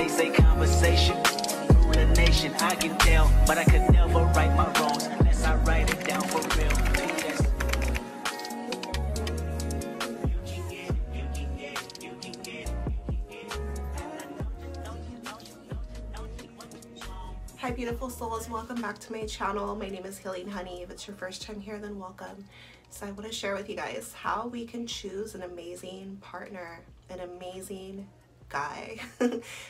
They say conversation rule the nation. I can tell, but I could never right my wrongs unless I write it down for real. Hi beautiful souls, welcome back to my channel. My name is Healing Honey. If it's your first time here, then welcome. So I want to share with you guys how we can choose an amazing partner, an amazing guy.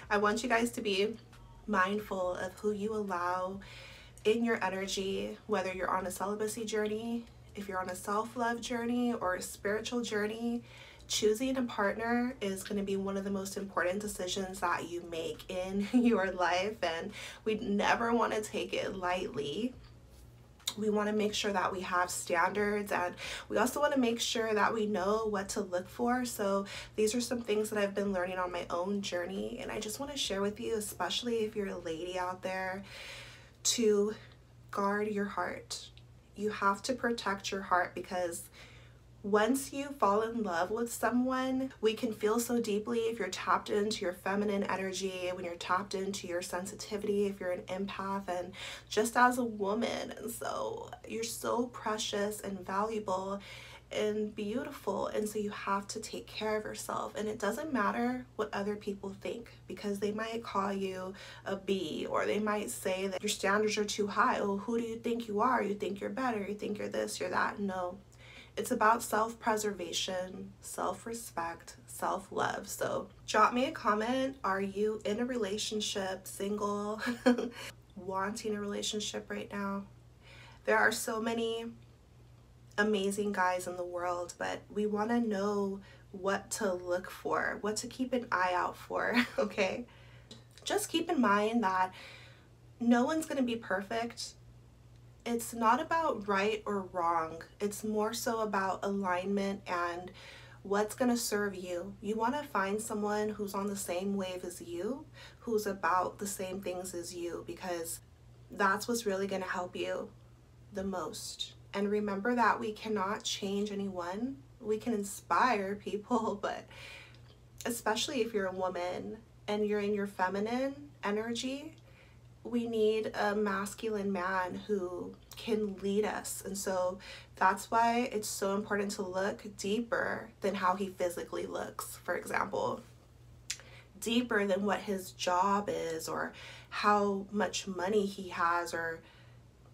I want you guys to be mindful of who you allow in your energy, whether you're on a celibacy journey, if you're on a self-love journey or a spiritual journey. Choosing a partner is going to be one of the most important decisions that you make in your life, and we never want to take it lightly. We want to make sure that we have standards, and we also want to make sure that we know what to look for. So these are some things that I've been learning on my own journey, and I just want to share with you, especially if you're a lady out there, to guard your heart. You have to protect your heart, because once you fall in love with someone, we can feel so deeply if you're tapped into your feminine energy, when you're tapped into your sensitivity, if you're an empath, and just as a woman. And so you're so precious and valuable and beautiful, and so you have to take care of yourself. And it doesn't matter what other people think, because they might call you a B, or they might say that your standards are too high. Oh, who do you think you are? You think you're better, you think you're this, you're that. No. It's about self-preservation, self-respect, self-love. So drop me a comment. Are you in a relationship, single, wanting a relationship right now? There are so many amazing guys in the world, but we want to know what to look for, what to keep an eye out for, okay? Just keep in mind that no one's going to be perfect. It's not about right or wrong. It's more so about alignment and what's going to serve you. You want to find someone who's on the same wave as you, who's about the same things as you, because that's what's really going to help you the most. And remember that we cannot change anyone. We can inspire people, but especially if you're a woman and you're in your feminine energy, we need a masculine man who can lead us. And so that's why it's so important to look deeper than how he physically looks, for example. Deeper than what his job is, or how much money he has, or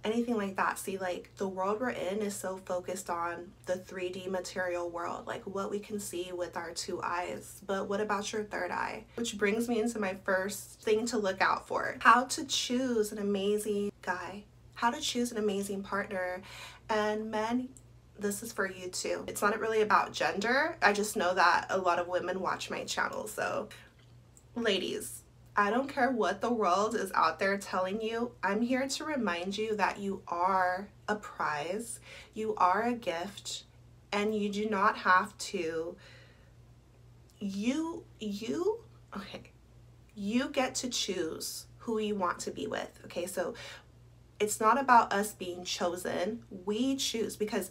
anything like that. See, like, the world we're in is so focused on the 3D material world, like what we can see with our two eyes. But what about your third eye? Which brings me into my first thing to look out for. How to choose an amazing guy. How to choose an amazing partner. And men, this is for you too. It's not really about gender. I just know that a lot of women watch my channel. So ladies, I don't care what the world is out there telling you. I'm here to remind you that you are a prize, you are a gift, and you do not have to, you get to choose who you want to be with, okay? So it's not about us being chosen. We choose, because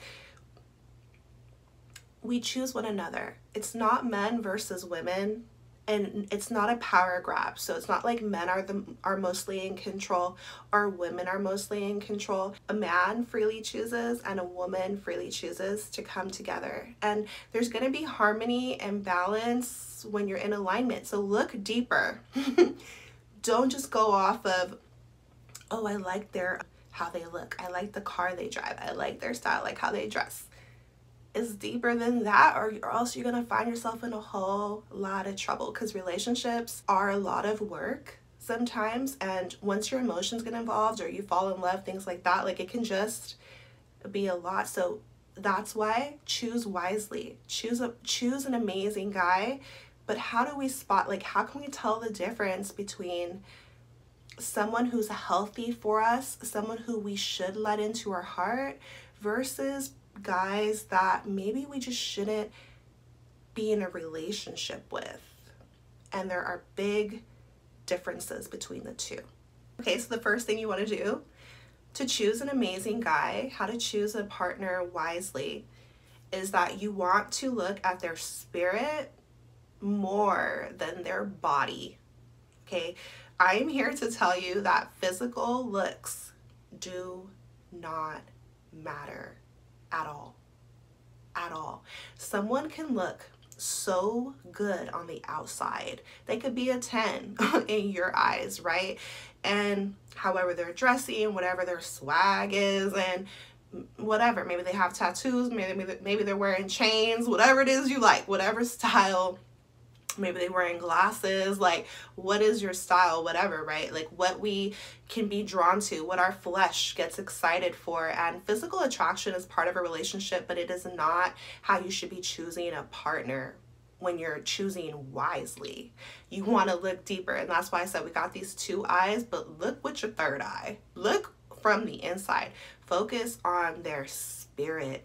we choose one another. It's not men versus women. And it's not a power grab. So it's not like men are mostly in control or women are mostly in control. A man freely chooses and a woman freely chooses to come together. And there's going to be harmony and balance when you're in alignment. So look deeper. Don't just go off of, oh, I like how they look. I like the car they drive. I like their style, like how they dress. Is deeper than that, or else you're gonna find yourself in a whole lot of trouble, because relationships are a lot of work sometimes, and once your emotions get involved or you fall in love, things like that, like, it can just be a lot. So that's why choose wisely. Choose an amazing guy. But how do we spot, like, how can we tell the difference between someone who's healthy for us, someone who we should let into our heart, versus guys that maybe we just shouldn't be in a relationship with? And there are big differences between the two. Okay, so the first thing you want to do to choose an amazing guy, how to choose a partner wisely, is that you want to look at their spirit more than their body. okay? I'm here to tell you that physical looks do not matter at all. At all. Someone can look so good on the outside. They could be a 10 in your eyes, right? And however they're dressing, whatever their swag is, and whatever, maybe they have tattoos, maybe they're wearing chains, whatever it is you like, whatever style, maybe they're wearing glasses, like what is your style, whatever, right? Like what we can be drawn to, what our flesh gets excited for. And physical attraction is part of a relationship, but it is not how you should be choosing a partner. When you're choosing wisely, you want to look deeper, and that's why I said we got these two eyes, but look with your third eye. Look from the inside. Focus on their spirit.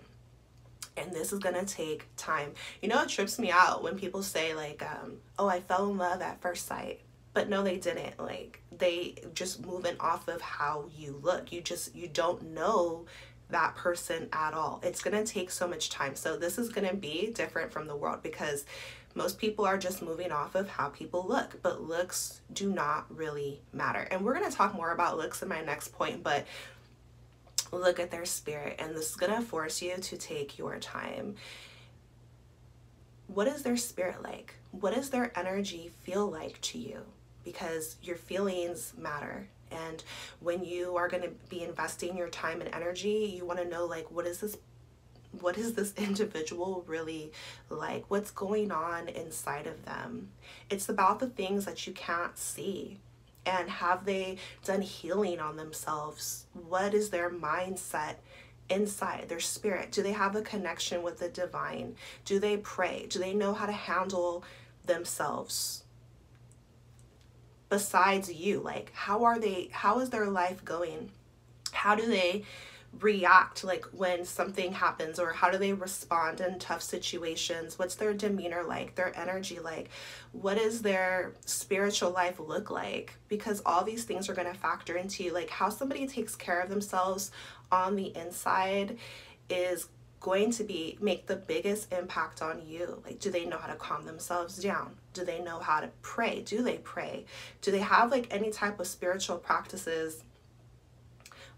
And this is going to take time. You know, it trips me out when people say like, oh, I fell in love at first sight. But no, they didn't. Like, they just moving off of how you look. You don't know that person at all. It's going to take so much time. So this is going to be different from the world, because most people are just moving off of how people look, but looks do not really matter. And we're going to talk more about looks in my next point, but look at their spirit. And this is going to force you to take your time. What is their spirit like? What does their energy feel like to you? Because your feelings matter. And when you are going to be investing your time and energy, you want to know, like, what is this individual really like? What's going on inside of them? It's about the things that you can't see. And have they done healing on themselves? What is their mindset inside, their spirit? Do they have a connection with the divine? Do they pray? Do they know how to handle themselves? Besides you, like, how is their life going? How do they react, like, when something happens, or how do they respond in tough situations? What's their demeanor like, their energy like? What does their spiritual life look like? Because all these things are going to factor into, like, how somebody takes care of themselves on the inside is going to make the biggest impact on you. Like, do they know how to calm themselves down? Do they know how to pray? Do they pray? Do they have like any type of spiritual practices?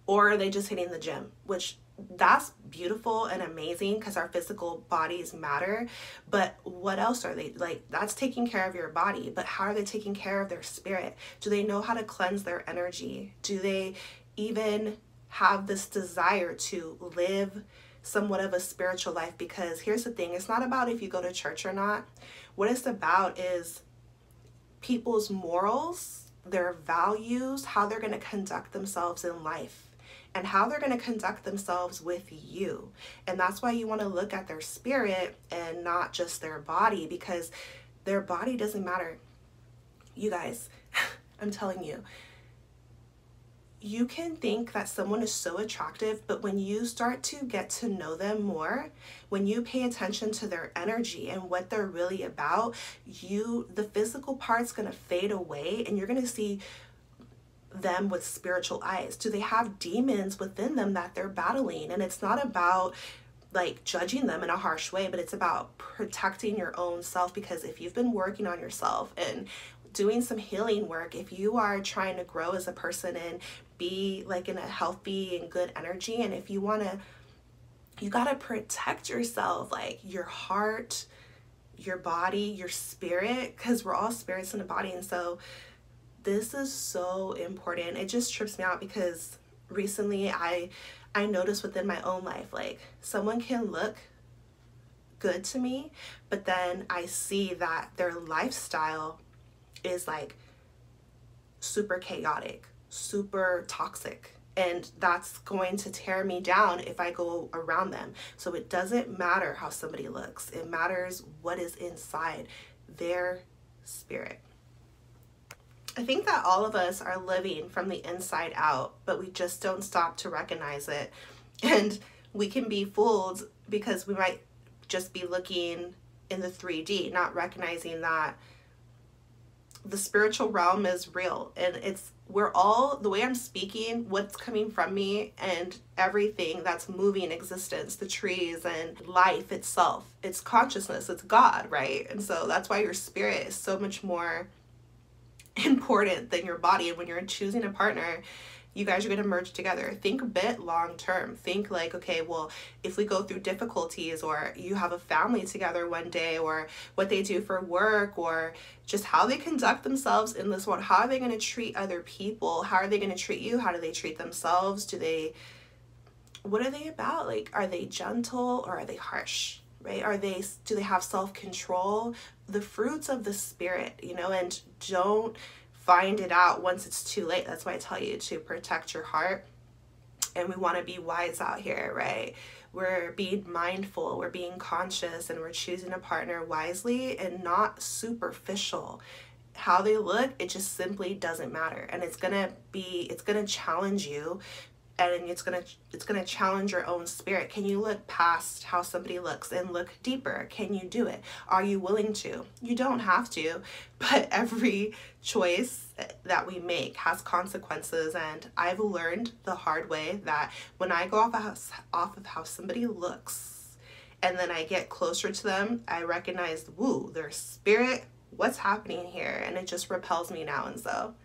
Or are they just hitting the gym? Which, that's beautiful and amazing, because our physical bodies matter. But what else are they like? That's taking care of your body, but how are they taking care of their spirit? Do they know how to cleanse their energy? Do they even have this desire to live somewhat of a spiritual life? Because here's the thing, it's not about if you go to church or not. What it's about is people's morals, their values, how they're going to conduct themselves in life, and how they're going to conduct themselves with you. And that's why you want to look at their spirit and not just their body, because their body doesn't matter. You guys, I'm telling you, you can think that someone is so attractive, but when you start to get to know them more, when you pay attention to their energy and what they're really about, the physical part's going to fade away, and you're going to see them with spiritual eyes. Do they have demons within them that they're battling? And it's not about like judging them in a harsh way, but it's about protecting your own self. Because if you've been working on yourself and doing some healing work, if you are trying to grow as a person and be like in a healthy and good energy, and if you want to, you got to protect yourself, like your heart, your body, your spirit, because we're all spirits in a body. And so this is so important. It just trips me out, because recently I noticed within my own life, like, someone can look good to me, but then I see that their lifestyle is like super chaotic, super toxic, and that's going to tear me down if I go around them. So it doesn't matter how somebody looks. It matters what is inside their spirit. I think that all of us are living from the inside out, but we just don't stop to recognize it. And we can be fooled because we might just be looking in the 3D, not recognizing that the spiritual realm is real. And we're all, the way I'm speaking, what's coming from me, and everything that's moving in existence, the trees and life itself, it's consciousness, it's God, right? And so that's why your spirit is so much more important than your body. And when you're choosing a partner, you guys are going to merge together. Think a bit long term. Think like, okay, well, if we go through difficulties, or you have a family together one day, or what they do for work, or just how they conduct themselves in this world, how are they going to treat other people? How are they going to treat you? How do they treat themselves? What are they about? Like, are they gentle or are they harsh? Right? Do they have self-control? The fruits of the spirit, and don't find it out once it's too late. That's why I tell you to protect your heart. And we want to be wise out here, right? We're being mindful, we're being conscious, and we're choosing a partner wisely and not superficial. How they look, it just simply doesn't matter. And it's gonna challenge you, and it's gonna challenge your own spirit. Can you look past how somebody looks and look deeper? Can you do it? Are you willing to? You don't have to, but every choice that we make has consequences. And I've learned the hard way that when I go off of how somebody looks, and then I get closer to them, I recognize, woo, their spirit, what's happening here? And it just repels me now. And so,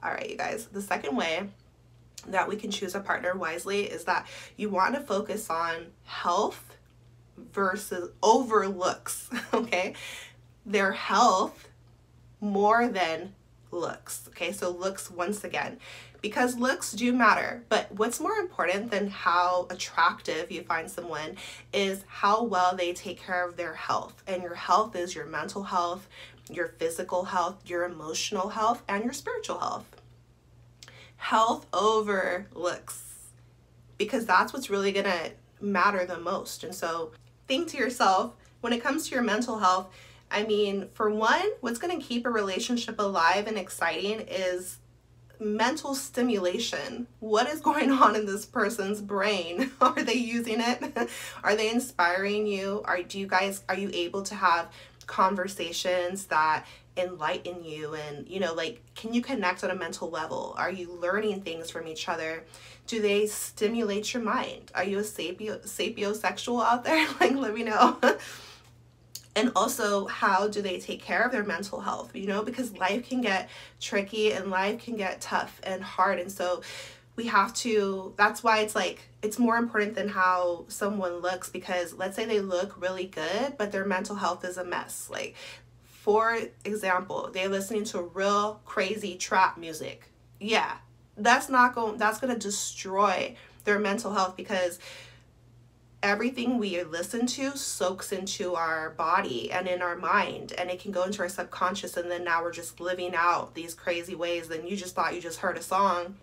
all right, you guys, the second way that we can choose a partner wisely is that you want to focus on health versus over looks, okay? Their health more than looks, okay? So looks, once again, because looks do matter, but what's more important than how attractive you find someone is how well they take care of their health. And your health is your mental health, your physical health, your emotional health, and your spiritual health. Health over looks, because that's what's really gonna matter the most. And so think to yourself, when it comes to your mental health, I mean, for one, what's gonna keep a relationship alive and exciting is mental stimulation. What is going on in this person's brain? Are they using it? Are they inspiring you? Are you able to have conversations that enlighten you? And can you connect on a mental level? Are you learning things from each other? Do they stimulate your mind? Are you a sapiosexual out there? Like, let me know. And also, how do they take care of their mental health? Because life can get tricky and life can get tough and hard. And so we have to, that's why it's more important than how someone looks, because let's say they look really good, but their mental health is a mess. Like, for example, they're listening to real crazy trap music. Yeah, that's going to destroy their mental health, because everything we listen to soaks into our body and in our mind, and it can go into our subconscious, and then now we're just living out these crazy ways. Then you just thought you just heard a song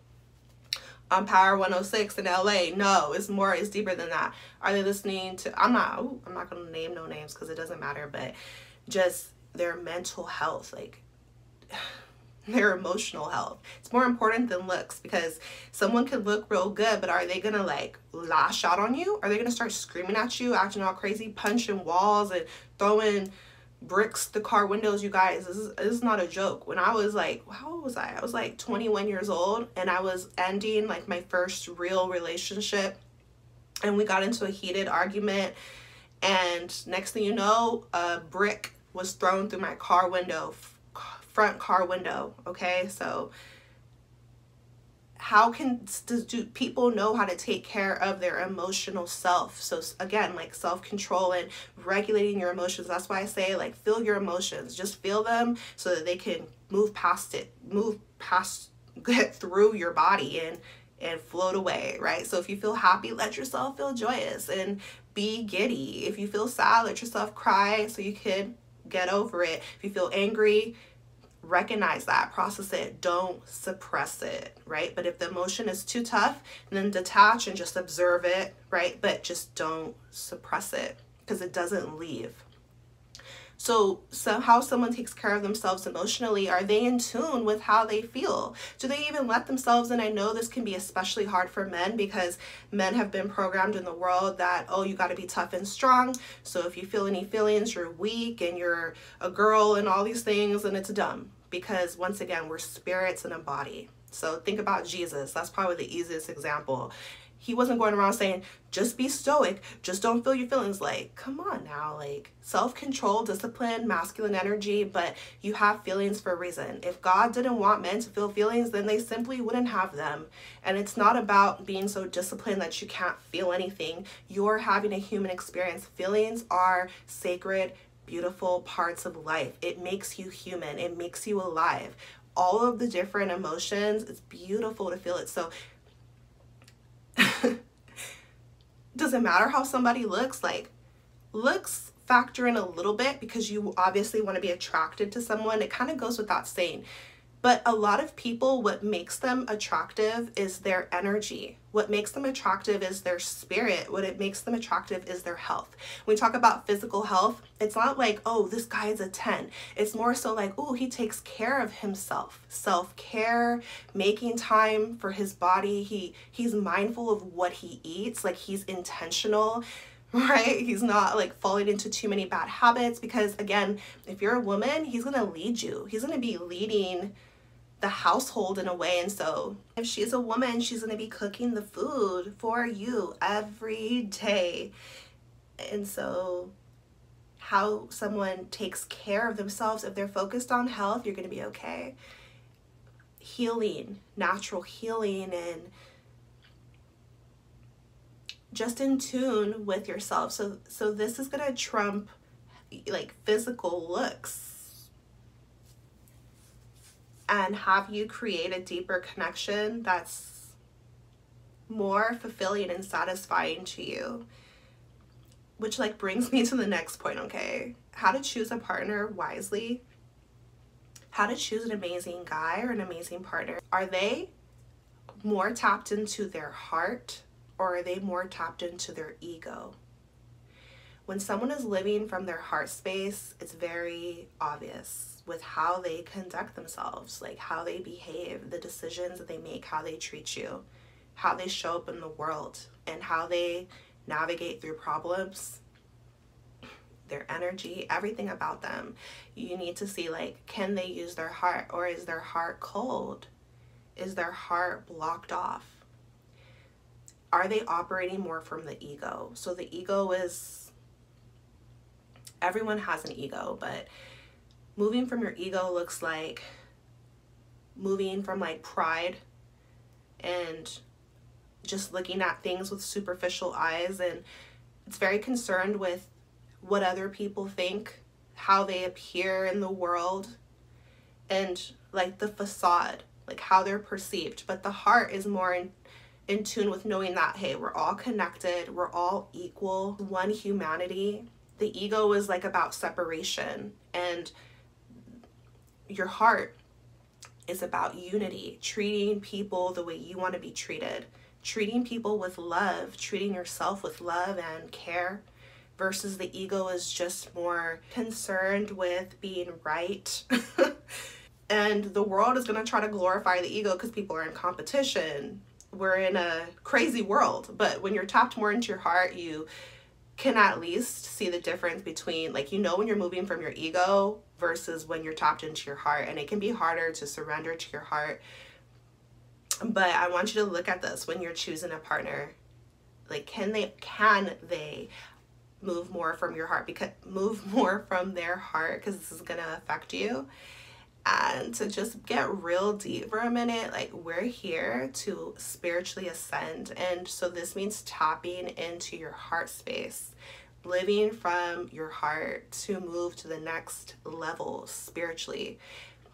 on Power 106 in LA. No, it's deeper than that. Are they listening to, I'm not going to name no names because it doesn't matter, but just their mental health, like their emotional health. It's more important than looks, because someone could look real good, but are they gonna lash out on you? Are they gonna start screaming at you, acting all crazy, punching walls and throwing bricks to car windows? You guys, this is not a joke. When I was how old was I? I was 21 years old, and I was ending my first real relationship, and we got into a heated argument, and next thing you know, a brick was thrown through my car window, front car window. Okay, so how do people know how to take care of their emotional self? So again, self-control and regulating your emotions. That's why I say feel your emotions, just feel them so that they can get through your body and float away, right? So if you feel happy, let yourself feel joyous and be giddy. If you feel sad, let yourself cry so you can get over it. If you feel angry, recognize that, process it, don't suppress it, right? But if the emotion is too tough, then detach and just observe it, right? But just don't suppress it, because it doesn't leave. So how someone takes care of themselves emotionally, are they in tune with how they feel? Do they even let themselves, and I know this can be especially hard for men, because men have been programmed in the world that, oh, you got to be tough and strong. So if you feel any feelings, you're weak and you're a girl and all these things, and it's dumb, because once again, we're spirits in a body. So think about Jesus. That's probably the easiest example. He wasn't going around saying, just be stoic, just don't feel your feelings. Like, come on now, like self-control, discipline, masculine energy, but you have feelings for a reason. If God didn't want men to feel feelings, then they simply wouldn't have them. And it's not about being so disciplined that you can't feel anything. You're having a human experience. Feelings are sacred, beautiful parts of life. It makes you human. It makes you alive. All of the different emotions, it's beautiful to feel it. So doesn't matter how somebody looks, like looks factor in a little bit because you obviously want to be attracted to someone. It kind of goes without saying. But a lot of people, what makes them attractive is their energy. What makes them attractive is their spirit. What it makes them attractive is their health. When we talk about physical health, it's not like, oh, this guy is a 10. It's more so like, oh, he takes care of himself. Self-care, making time for his body. He's mindful of what he eats. Like, he's intentional, right? He's not like falling into too many bad habits, because again, if you're a woman, he's going to lead you. He's going to be leading the household in a way. And so if she's a woman, she's going to be cooking the food for you every day. And so how someone takes care of themselves, if they're focused on health, you're going to be okay. Healing, natural healing, and just in tune with yourself. So this is going to trump like physical looks and have you create a deeper connection that's more fulfilling and satisfying to you. Which like brings me to the next point, okay? How to choose a partner wisely. How to choose an amazing guy or an amazing partner. Are they more tapped into their heart, or are they more tapped into their ego? When someone is living from their heart space, it's very obvious with how they conduct themselves, like how they behave, the decisions that they make, how they treat you, how they show up in the world, and how they navigate through problems, their energy, everything about them. You need to see, like, can they use their heart, or is their heart cold? Is their heart blocked off? Are they operating more from the ego? So the ego is, everyone has an ego, but moving from your ego looks like moving from like pride and just looking at things with superficial eyes, and it's very concerned with what other people think, how they appear in the world, and like the facade, like how they're perceived. But the heart is more in tune with knowing that, hey, we're all connected, we're all equal, one humanity. The ego is like about separation, and your heart is about unity, treating people the way you want to be treated, treating people with love, treating yourself with love and care, versus the ego is just more concerned with being right. And the world is going to try to glorify the ego because people are in competition. We're in a crazy world, but when you're tapped more into your heart, you can at least see the difference between, like, you know, when you're moving from your ego versus when you're tapped into your heart. And it can be harder to surrender to your heart, but I want you to look at this when you're choosing a partner. Like, can they move more from your heart, because move more from their heart, because this is gonna affect you. And to just get real deep for a minute, like, we're here to spiritually ascend. And so this means tapping into your heart space, living from your heart to move to the next level spiritually.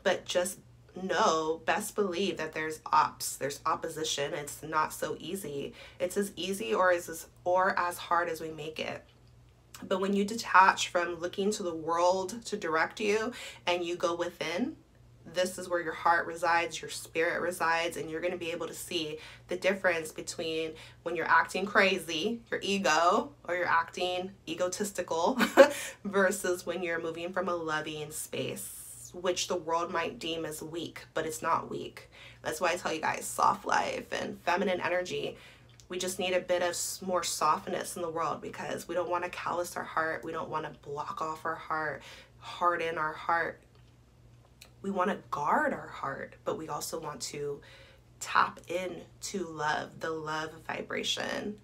But just know, best believe that there's opposition. It's not so easy. It's as easy or as hard as we make it. But when you detach from looking to the world to direct you and you go within, this is where your heart resides, your spirit resides, and you're going to be able to see the difference between when you're acting crazy, your ego, or you're acting egotistical, versus when you're moving from a loving space, which the world might deem as weak, but it's not weak. That's why I tell you guys, soft life and feminine energy. We just need a bit of more softness in the world, because we don't want to callous our heart. We don't want to block off our heart, harden our heart. We want to guard our heart, but we also want to tap in to love, the love vibration.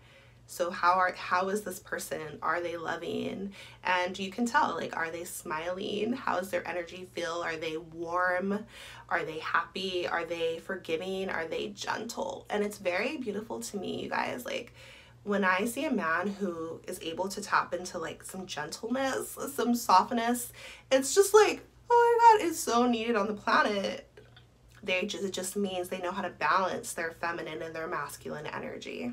So how is this person? Are they loving? And you can tell, like, are they smiling? How does their energy feel? Are they warm? Are they happy? Are they forgiving? Are they gentle? And it's very beautiful to me, you guys. Like, when I see a man who is able to tap into like some gentleness, some softness, it's just like, oh my God, it's so needed on the planet. It just means they know how to balance their feminine and their masculine energy.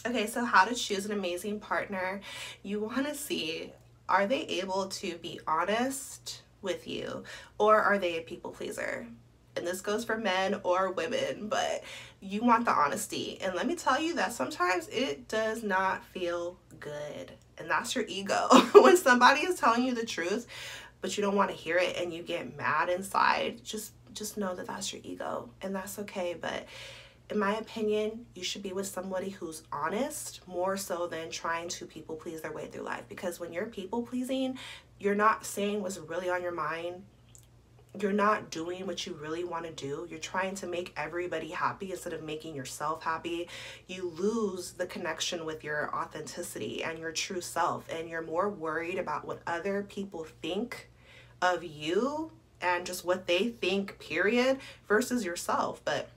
Okay, so how to choose an amazing partner. You want to see, are they able to be honest with you, or are they a people pleaser? And this goes for men or women, but you want the honesty. And let me tell you that sometimes it does not feel good. And that's your ego. When somebody is telling you the truth, but you don't want to hear it and you get mad inside, just know that that's your ego, and that's okay. But in my opinion, you should be with somebody who's honest more so than trying to people please their way through life. Because when you're people pleasing, you're not saying what's really on your mind. You're not doing what you really want to do. You're trying to make everybody happy instead of making yourself happy. You lose the connection with your authenticity and your true self, and you're more worried about what other people think of you and just what they think, period, versus yourself. But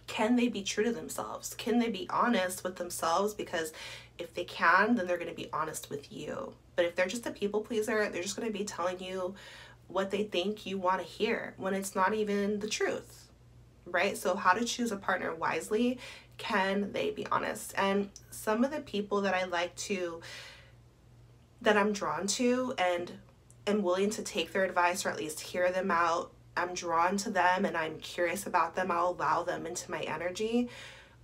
can they be true to themselves? Can they be honest with themselves? Because if they can, then they're going to be honest with you. But if they're just a people pleaser, they're just going to be telling you what they think you want to hear when it's not even the truth, right? So how to choose a partner wisely. Can they be honest? And some of the people that I'm drawn to and am willing to take their advice, or at least hear them out, I'm drawn to them and I'm curious about them, I'll allow them into my energy,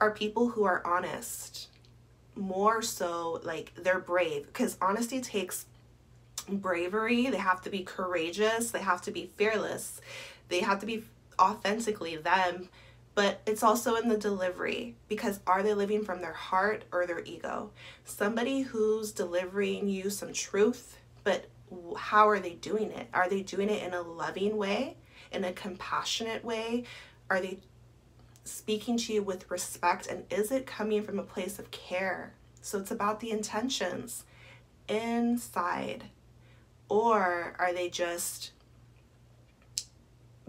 are people who are honest. More so, like, they're brave, because honesty takes bravery. They have to be courageous, they have to be fearless, they have to be authentically them. But it's also in the delivery, because are they living from their heart or their ego? Somebody who's delivering you some truth, but how are they doing it? Are they doing it in a loving way, in a compassionate way? Are they speaking to you with respect? And is it coming from a place of care? So it's about the intentions inside. Or are they just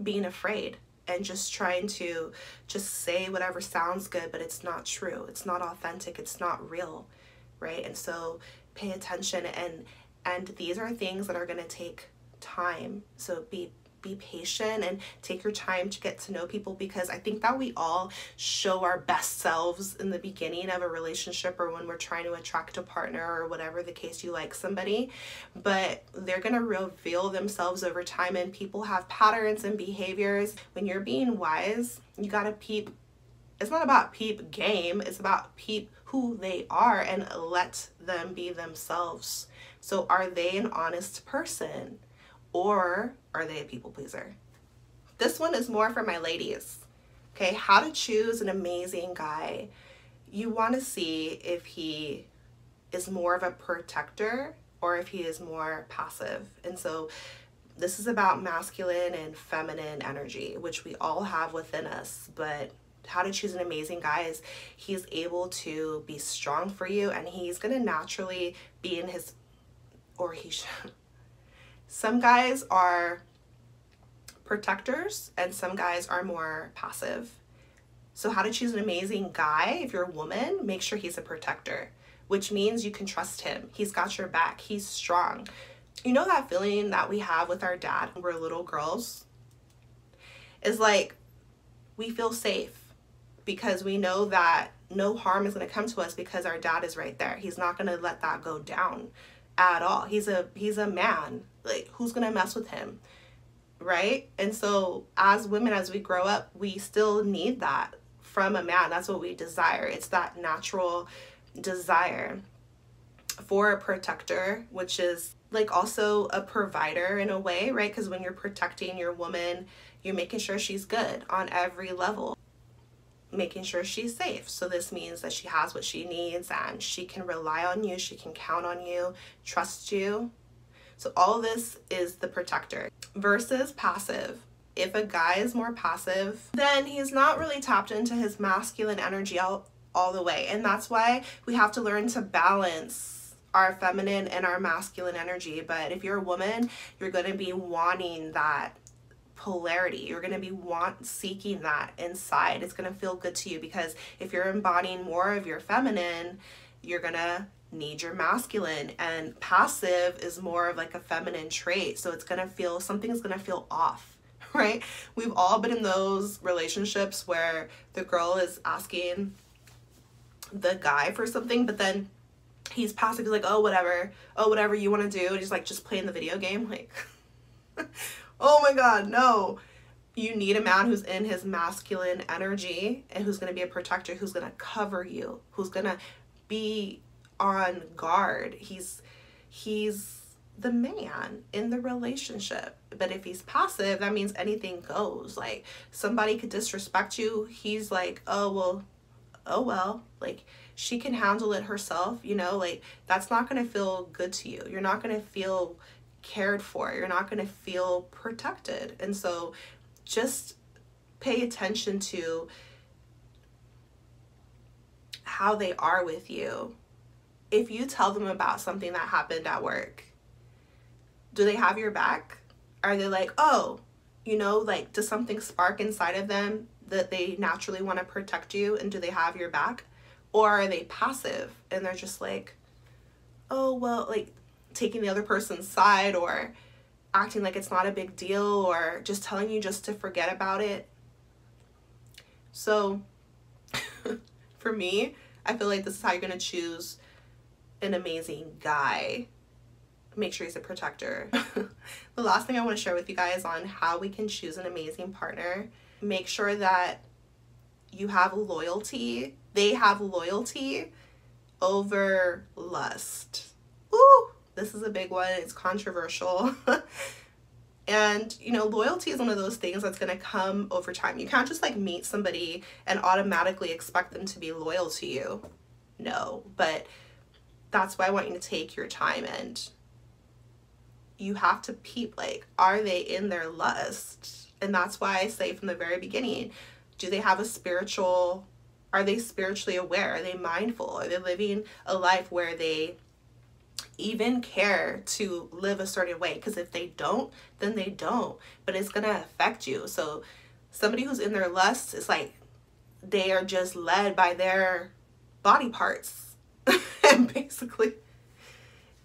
being afraid and just trying to just say whatever sounds good, but it's not true, it's not authentic, it's not real, right? And so pay attention, and these are things that are going to take time. So be patient and take your time to get to know people, because I think that we all show our best selves in the beginning of a relationship, or when we're trying to attract a partner, or whatever the case, you like somebody, but they're going to reveal themselves over time, and people have patterns and behaviors. When you're being wise, you got to peep. It's not about peep game, it's about peep who they are and let them be themselves. So are they an honest person, or are they a people pleaser? This one is more for my ladies. Okay, how to choose an amazing guy. You want to see if he is more of a protector or if he is more passive. And so this is about masculine and feminine energy, which we all have within us. But how to choose an amazing guy is he's able to be strong for you, and he's going to naturally be in his, or he should. Some guys are protectors and some guys are more passive. So how to choose an amazing guy? If you're a woman, make sure he's a protector, which means you can trust him. He's got your back. He's strong. You know that feeling that we have with our dad when we're little girls? Is like, we feel safe because we know that no harm is going to come to us because our dad is right there. He's not going to let that go down at all. He's a man. Like, who's going to mess with him? Right? And so as women, as we grow up, we still need that from a man. That's what we desire. It's that natural desire for a protector, which is like also a provider in a way, right? Because when you're protecting your woman, you're making sure she's good on every level, making sure she's safe. So this means that she has what she needs and she can rely on you, she can count on you, trust you. So all this is the protector. Versus passive if a guy is more passive, then he's not really tapped into his masculine energy all the way. And that's why we have to learn to balance our feminine and our masculine energy. But if you're a woman, you're going to be wanting that polarity. You're going to be seeking that inside. It's going to feel good to you, because if you're embodying more of your feminine, you're going to need your masculine, and passive is more of like a feminine trait. So it's going to feel, something's going to feel off, right? We've all been in those relationships where the girl is asking the guy for something, but then he's passive. He's like, oh, whatever you want to do. And he's like, just playing the video game. Like, oh my God, no. You need a man who's in his masculine energy and who's going to be a protector, who's going to cover you, who's going to be on guard. He's the man in the relationship. But if he's passive, that means anything goes. Like, somebody could disrespect you. He's like, oh well, like, she can handle it herself, you know, like, that's not going to feel good to you. You're not going to feel cared for. You're not going to feel protected. And so just pay attention to how they are with you. If you tell them about something that happened at work, do they have your back? Are they like, oh, you know, like, does something spark inside of them that they naturally want to protect you, and do they have your back? Or are they passive and they're just like, oh, well, like, taking the other person's side, or acting like it's not a big deal, or just telling you just to forget about it? So for me, I feel like this is how you're going to choose an amazing guy. Make sure he's a protector. The last thing I want to share with you guys on how we can choose an amazing partner: make sure that you have loyalty. They have loyalty over lust. Ooh, this is a big one. It's controversial. And, you know, loyalty is one of those things that's going to come over time. You can't just like meet somebody and automatically expect them to be loyal to you. No, but that's why I want you to take your time, and you have to peep, like, are they in their lust? And that's why I say from the very beginning, do they have a spiritual, are they spiritually aware? Are they mindful? Are they living a life where they even care to live a certain way? Because if they don't, then they don't, but it's going to affect you. So somebody who's in their lust is like, they are just led by their body parts and basically,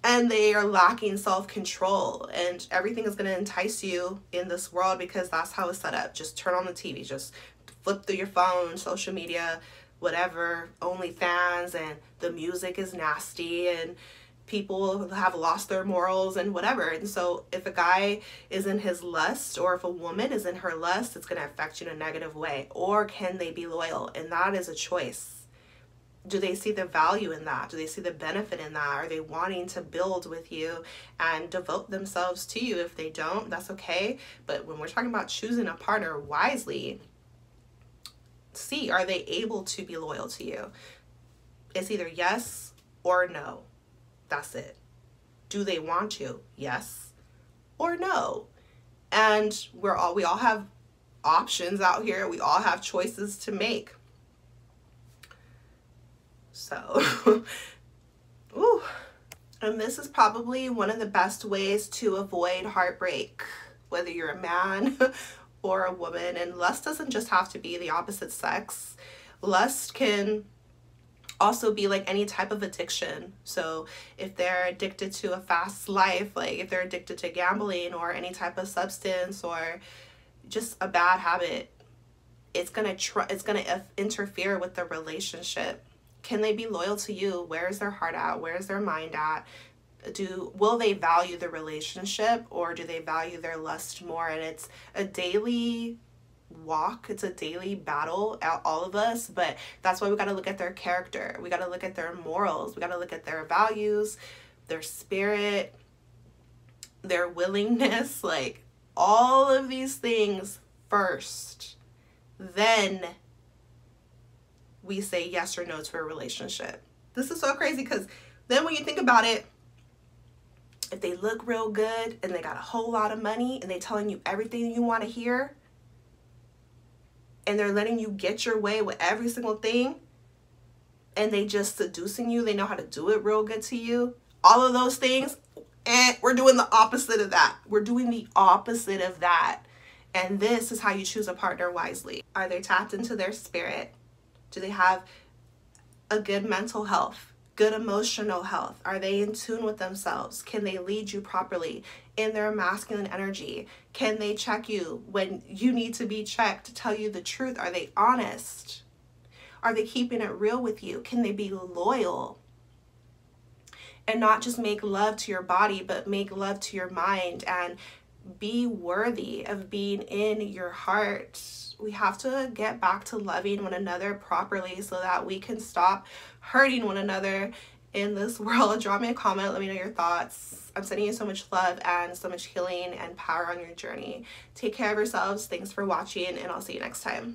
and they are lacking self-control, and everything is going to entice you in this world because that's how it's set up. Just turn on the TV, just flip through your phone, social media, whatever, OnlyFans, and the music is nasty, and people have lost their morals and whatever. And so if a guy is in his lust, or if a woman is in her lust, it's going to affect you in a negative way. Or can they be loyal? And that is a choice. Do they see the value in that? Do they see the benefit in that? Are they wanting to build with you and devote themselves to you? If they don't, that's okay. But when we're talking about choosing a partner wisely, see, are they able to be loyal to you? It's either yes or no. That's it. Do they want to? Yes or no. And we all have options out here. We all have choices to make. So, ooh. And this is probably one of the best ways to avoid heartbreak, whether you're a man or a woman. And lust doesn't just have to be the opposite sex. Lust can also be like any type of addiction. So if they're addicted to a fast life, like if they're addicted to gambling or any type of substance or just a bad habit, it's gonna interfere with the relationship. Can they be loyal to you? Where is their heart at? Where is their mind at? Will they value the relationship, or do they value their lust more? And it's a daily walk. It's a daily battle, all of us. But that's why we got to look at their character. We got to look at their morals. We got to look at their values, their spirit, their willingness, like all of these things first. Then we say yes or no to a relationship. This is so crazy, because then when you think about it, if they look real good and they got a whole lot of money and they telling you everything you want to hear, and they're letting you get your way with every single thing, and they just seducing you, they know how to do it real good to you, all of those things, and we're doing the opposite of that. We're doing the opposite of that. And this is how you choose a partner wisely. Are they tapped into their spirit? Do they have a good mental health, good emotional health? Are they in tune with themselves? Can they lead you properly in their masculine energy? Can they check you when you need to be checked, to tell you the truth? Are they honest? Are they keeping it real with you? Can they be loyal? And not just make love to your body, but make love to your mind and be worthy of being in your heart. We have to get back to loving one another properly so that we can stop hurting one another in this world. Drop me a comment, let me know your thoughts. I'm sending you so much love and so much healing and power on your journey. Take care of yourselves. Thanks for watching, and I'll see you next time.